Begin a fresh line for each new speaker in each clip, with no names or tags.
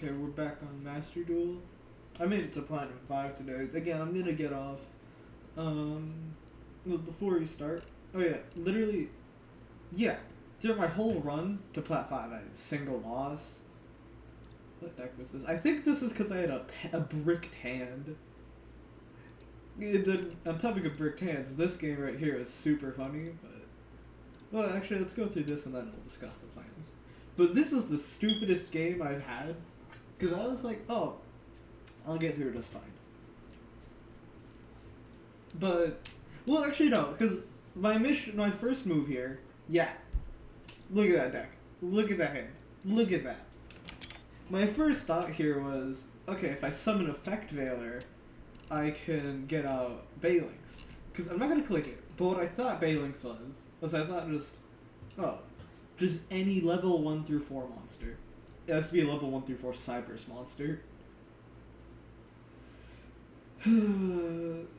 Okay, we're back on Master Duel. I made it to Platinum 5 today. Again, I'm gonna get off. Um, well, before we start. Oh yeah, literally, yeah. Through my whole run to Plat 5, I had a single loss. What deck was this? I think this is because I had a bricked hand. On topic of bricked hands, this game right here is super funny, but... Well, actually, let's go through this and then we'll discuss the plans. But this is the stupidest game I've had. Because I was like, oh, I'll get through it just fine. But, well, actually, no, because my first move here, yeah. Look at that deck. Look at that hand. Look at that. My first thought here was, okay, if I summon Effect Veiler, I can get out Baylings. Because I'm not going to click it, but what I thought Baylings was I thought just any level 1 through 4 monster. It has to be a level 1 through 4 Cyberse monster.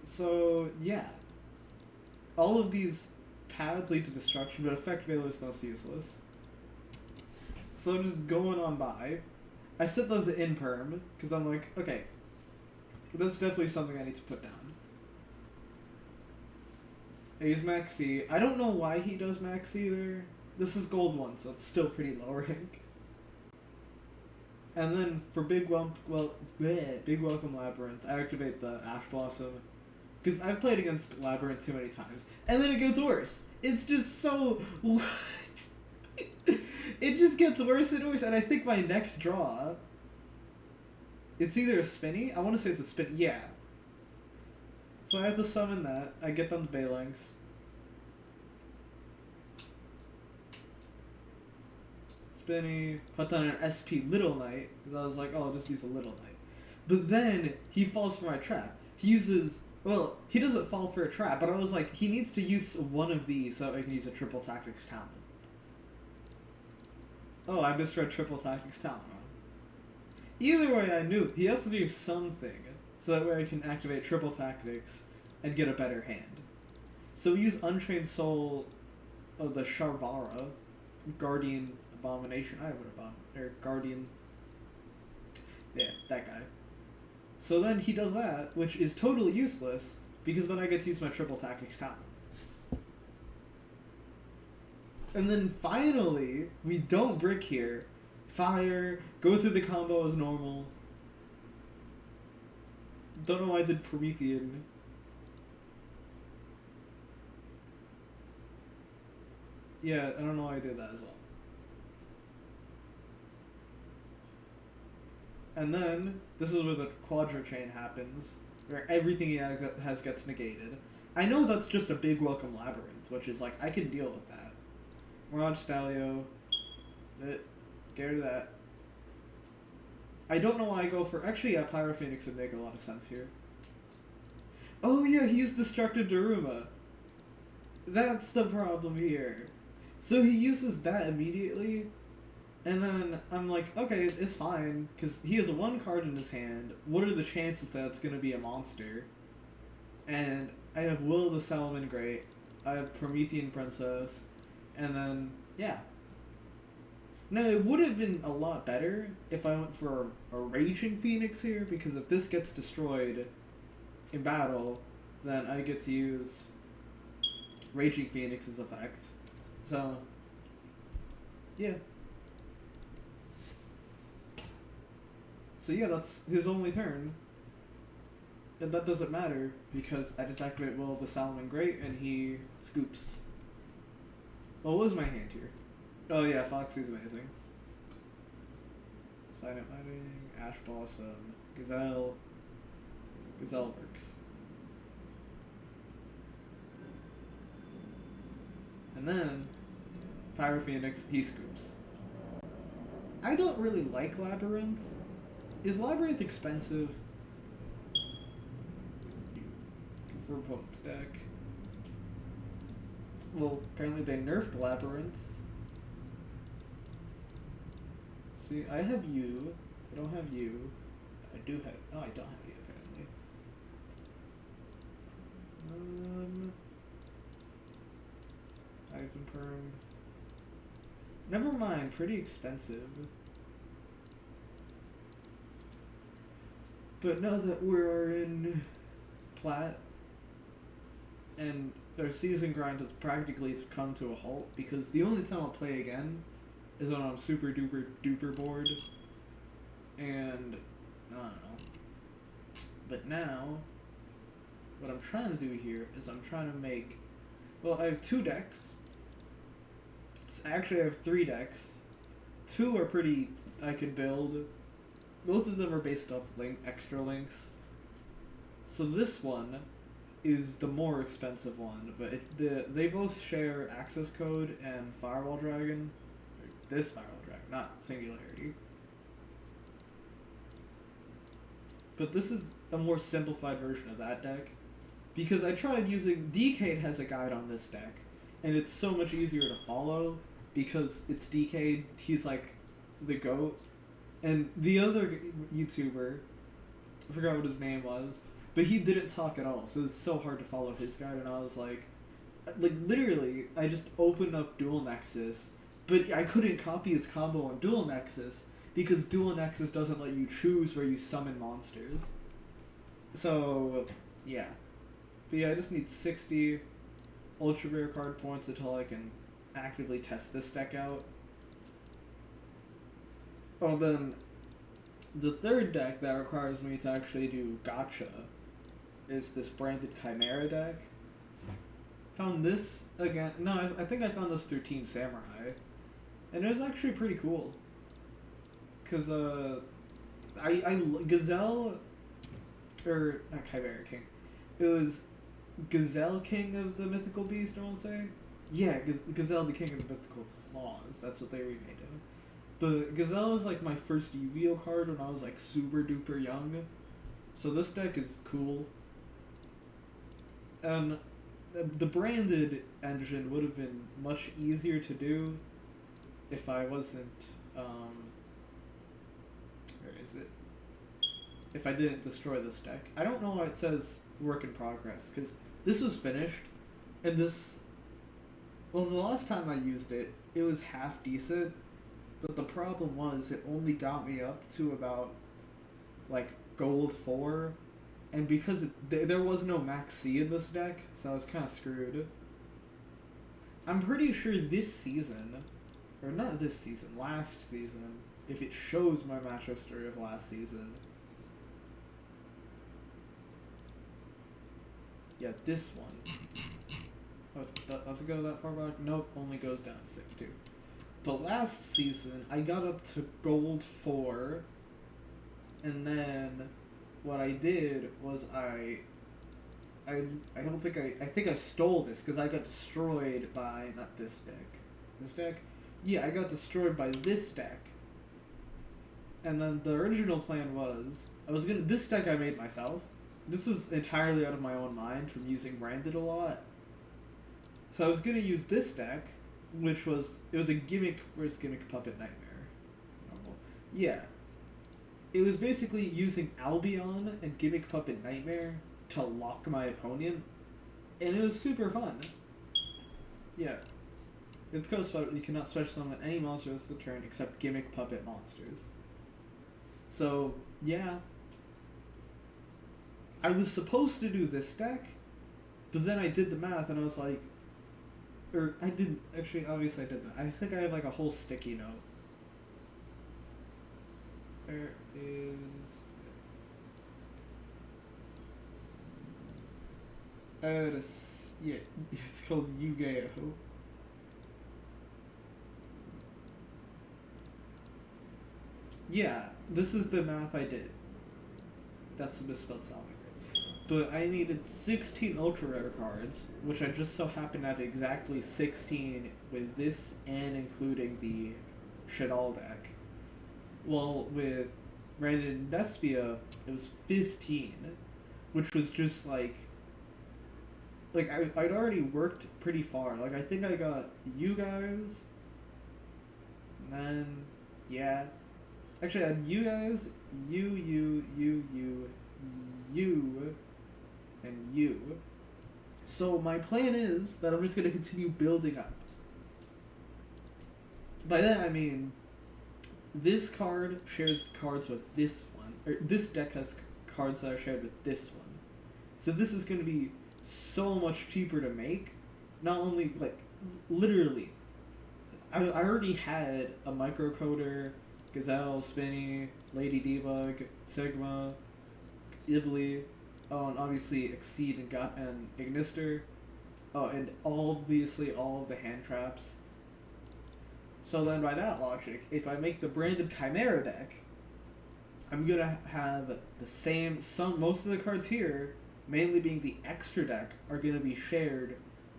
So, yeah. All of these paths lead to destruction, but Effect Veiler is most useless. So I'm just going on by. I set the imperm, because I'm like, okay, that's definitely something I need to put down. I use Max C. I don't know why he does Max C there. This is gold 1, so it's still pretty low rank. And then for Big Welcome Labyrinth, I activate the Ash Blossom. Because I've played against Labyrinth too many times. And then it gets worse. It's just so... What? It just gets worse and worse. And I think my next draw... It's either a Spinny. I want to say it's a Spinny. Yeah. So I have to summon that. I get them to Baylings. Spinny. Put down an SP Little Knight. Because I was like, oh, I'll just use a Little Knight. But then he falls for my trap. He uses... Well, he doesn't fall for a trap, but I was like, he needs to use one of these so I can use a Triple Tactics Talon. Oh, I misread Triple Tactics Talon wrong. Either way, I knew he has to do something so that way I can activate Triple Tactics and get a better hand. So we use Untrained Soul of the Sharvara, Guardian Abomination. I have an Guardian. Yeah, that guy. So then he does that, which is totally useless, because then I get to use my Triple Tactics Talon. And then finally, we don't brick here. Fire, go through the combo as normal. Don't know why I did Promethean. Yeah, I don't know why I did that as well. And then, this is where the Quadra Chain happens, where everything he has gets negated. I know that's just a Big Welcome Labyrinth, which is like, I can deal with that. Mirage Stalio. Get rid of that. I don't know why I go for... Actually, yeah, Pyro Phoenix would make a lot of sense here. Oh yeah, he used Destructive Daruma. That's the problem here. So he uses that immediately, and then I'm like, okay, it's fine, because he has one card in his hand. What are the chances that it's going to be a monster? And I have Will of the Salamangreat, I have Promethean Princess, and then, yeah. Now, it would have been a lot better if I went for a Raging Phoenix here, because if this gets destroyed in battle, then I get to use Raging Phoenix's effect. So, yeah. So yeah, that's his only turn. And that doesn't matter, because I just activate Will of the Salamangreat and he scoops. Well, what was my hand here? Oh yeah, Foxy's amazing. Silent Lighting, Ash Blossom, Gazelle. Gazelle works. And then, Pyro Phoenix, he scoops. I don't really like Labyrinth. Is Labyrinth expensive? For opponent's deck. Well, apparently they nerfed Labyrinth. See, I have you. I don't have you. I do have... Oh, I don't have you, apparently. Ivan Perm. Never mind, pretty expensive. But now that we're in Plat, and our season grind has practically come to a halt, because the only time I'll play again is when I'm super duper duper bored, and I don't know. But now, what I'm trying to do here is I'm trying to make, well, I have 2 decks. Actually, I have 3 decks. 2 are pretty, I could build. Both of them are based off extra links. So this one is the more expensive one, but they both share access code and Firewall Dragon. This Firewall Dragon, not Singularity. But this is a more simplified version of that deck, because I tried using... Decade has a guide on this deck, and it's so much easier to follow, because it's Decade, he's like the GOAT. And the other YouTuber, I forgot what his name was, but he didn't talk at all, so it's so hard to follow his guide, and I was like literally, I just opened up Dual Nexus, but I couldn't copy his combo on Dual Nexus, because Dual Nexus doesn't let you choose where you summon monsters. So, yeah. But yeah, I just need 60 ultra rare card points until I can actively test this deck out. Oh, then the third deck that requires me to actually do gacha is this branded Chimera deck. Found this again. No, I think I found this through Team Samurai, and it was actually pretty cool. Cause I Gazelle, or not Chimera King, it was Gazelle King of the Mythical Beast, I want to say. Yeah, Gazelle the King of the Mythical Claws. That's what they remade him. But Gazelle was like my first Yu-Gi-Oh card when I was like super duper young. So this deck is cool. And the branded engine would have been much easier to do if I wasn't, where is it? If I didn't destroy this deck. I don't know why it says work in progress, because this was finished, and this, well, the last time I used it, it was half decent, but the problem was it only got me up to about, like, gold 4, and because there was no max C in this deck, so I was kind of screwed. I'm pretty sure this season, or not this season, last season, if it shows my match history of last season. Yeah, this one. Oh, does it go that far back? Nope, only goes down to 6-2. But last season, I got up to gold 4, and then what I did was I don't think I think I stole this, because I got destroyed by, not this deck. This deck? Yeah, I got destroyed by this deck. And then the original plan was, this deck I made myself. This was entirely out of my own mind from using branded a lot. So I was gonna use this deck, which was, it was a gimmick, where's Gimmick Puppet Nightmare? Normal. Yeah. It was basically using Albion and Gimmick Puppet Nightmare to lock my opponent, and it was super fun. Yeah. It's because you cannot special summon any monster this turn except Gimmick Puppet monsters. So, yeah. I was supposed to do this deck, but then I did the math and I was like, or I didn't, actually, obviously I did that. I think I have like a whole sticky note. Where is... yeah, it's called Yu-Gi-Oh! Yeah, this is the math I did. That's a misspelled sound. But I needed 16 ultra rare cards, which I just so happened to have exactly 16 with this and including the Shadal deck. Well, with Brandon Despia, it was 15, which was just like I'd already worked pretty far. Like, I think I got you guys, and then, yeah. Actually, I had you guys, you, and you. So my plan is that I'm just going to continue building up. By that I mean, this card shares cards with this one, or this deck has cards that are shared with this one. So this is going to be so much cheaper to make. Not only, like, literally, I already had a microcoder, Gazelle, Spinny, Lady Debug, Sigma, Ibly, and obviously Exceed and Ignister. Oh, and obviously all of the hand traps. So then by that logic, if I make the branded Chimera deck, I'm gonna have the same, most of the cards here, mainly being the extra deck, are gonna be shared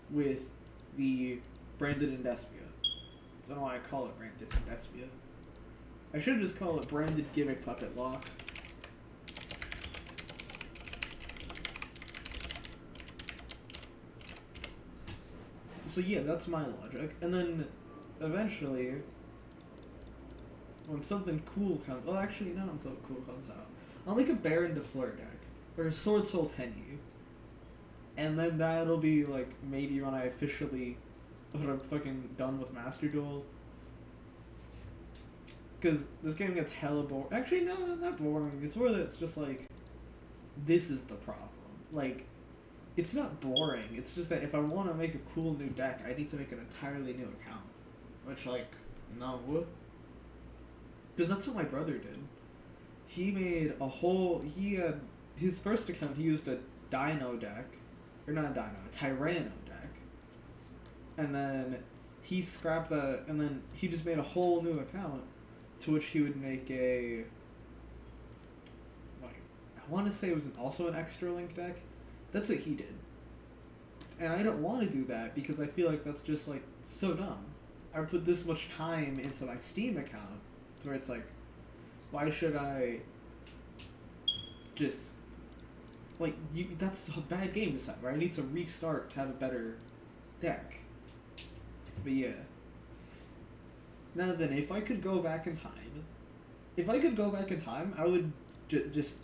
with the branded Indespia. I don't know why I call it branded Indespia. I should just call it branded Gimmick Puppet Lock. So yeah, that's my logic. And then eventually, when something cool comes, well, actually, not when something cool comes out, I'll make a Baron de Fleur deck or a Sword Soul Tenyi, and then that'll be like maybe when I officially, when I'm fucking done with Master Duel. Because this game gets hella boring. Actually, no, not boring. It's more that it's just like, this is the problem. Like, it's not boring. It's just that if I want to make a cool new deck, I need to make an entirely new account. Which, like, no. Because that's what my brother did. He made a whole... He had... His first account, he used a Dino deck. Or not a Dino, a Tyranno deck. And then he scrapped that, and then he just made a whole new account to which he would make a... Like, I want to say it was also an Extra Link deck. That's what he did. And I don't want to do that because I feel like that's just, like, so dumb. I put this much time into my Steam account where it's like, why should I just, like, that's a bad game design, right? I need to restart to have a better deck. But yeah. Now then, if I could go back in time, I would just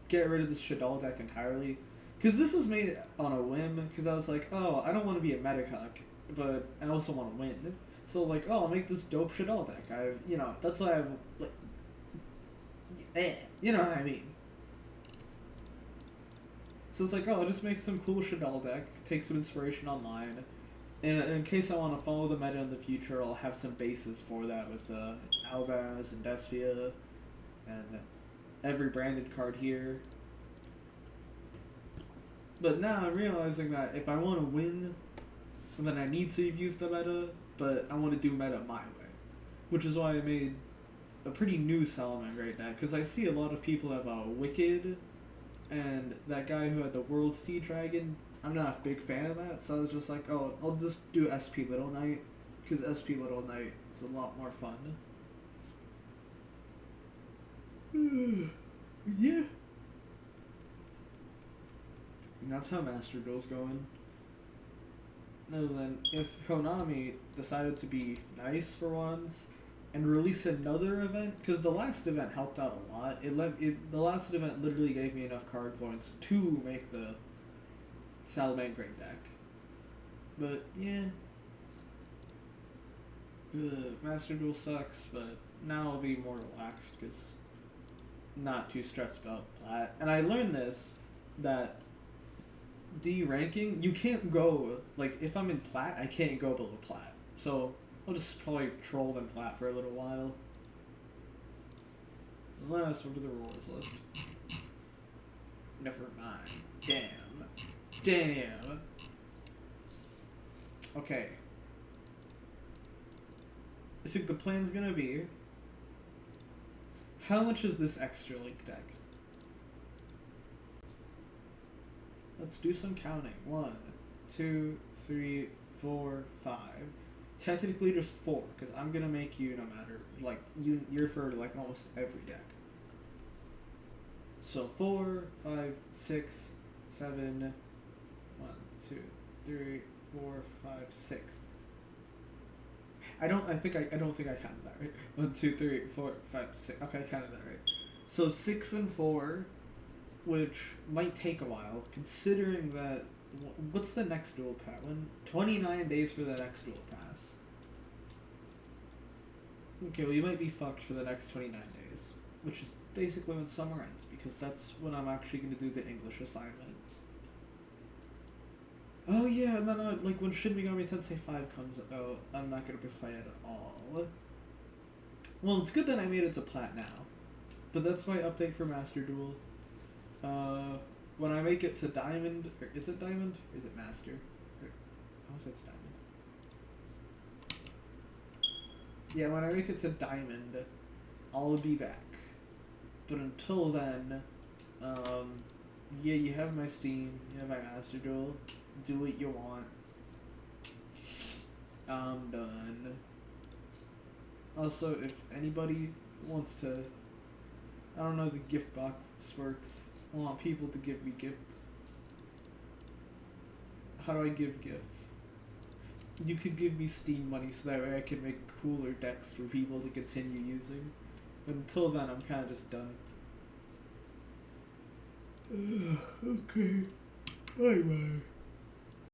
get rid of this Shadal deck entirely. Because this was made on a whim, because I was like, oh, I don't want to be a metacuck, but I also want to win. So, like, oh, I'll make this dope Shadal deck. That's why I've, like, you know what I mean. So it's like, oh, I'll just make some cool Shadal deck, take some inspiration online, and in case I want to follow the meta in the future, I'll have some bases for that with Albaz and Despia, and every branded card here. But now I'm realizing that if I want to win, then I need to use the meta, but I want to do meta my way. Which is why I made a pretty new Salamangreat deck, because I see a lot of people have Wicked, and that guy who had the World Sea Dragon, I'm not a big fan of that, so I was just like, oh, I'll just do SP Little Knight, because SP Little Knight is a lot more fun. Yeah. And that's how Master Duel's going. No, then, if Konami decided to be nice for once and release another event, because the last event helped out a lot. The last event literally gave me enough card points to make the Salamangreat deck. But yeah, Master Duel sucks. But now I'll be more relaxed because not too stressed about Plat. And I learned this that D ranking, you can't go, like, if I'm in Plat, I can't go below Plat. So I'll just probably troll in Plat for a little while. Unless, what are the rules list? Never mind. Damn. Okay. I think the plan's gonna be, how much is this extra link deck? Let's do some counting. 1, 2, 3, 4, 5. Technically just 4, because I'm gonna make you no matter, like, you're for like almost every deck. So 4, 5, 6, 7, 1, 2, 3, 4, 5, 6. I don't think I counted that right. 1, 2, 3, 4, 5, 6. Okay, I counted that right. So 6 and 4, which might take a while, considering that. What's the next dual pass? 29 days for the next dual pass. Okay, well, you might be fucked for the next 29 days. which is basically when summer ends, because that's when I'm actually going to do the English assignment. Oh yeah, and then like when Shin Megami Tensei 5 comes out, I'm not going to be playing it at all. Well, it's good that I made it to Plat now, but that's my update for Master Duel. When I make it to Diamond, or is it Diamond? Or is it Master? I'll say it's Diamond. Yeah, when I make it to Diamond, I'll be back. But until then, yeah, you have my Steam, you have my Master Duel. Do what you want. I'm done. Also, if anybody wants to, I don't know if the gift box works. I want people to give me gifts. How do I give gifts? You could give me Steam money so that way I can make cooler decks for people to continue using. But until then, I'm kind of just done. Okay. Bye bye.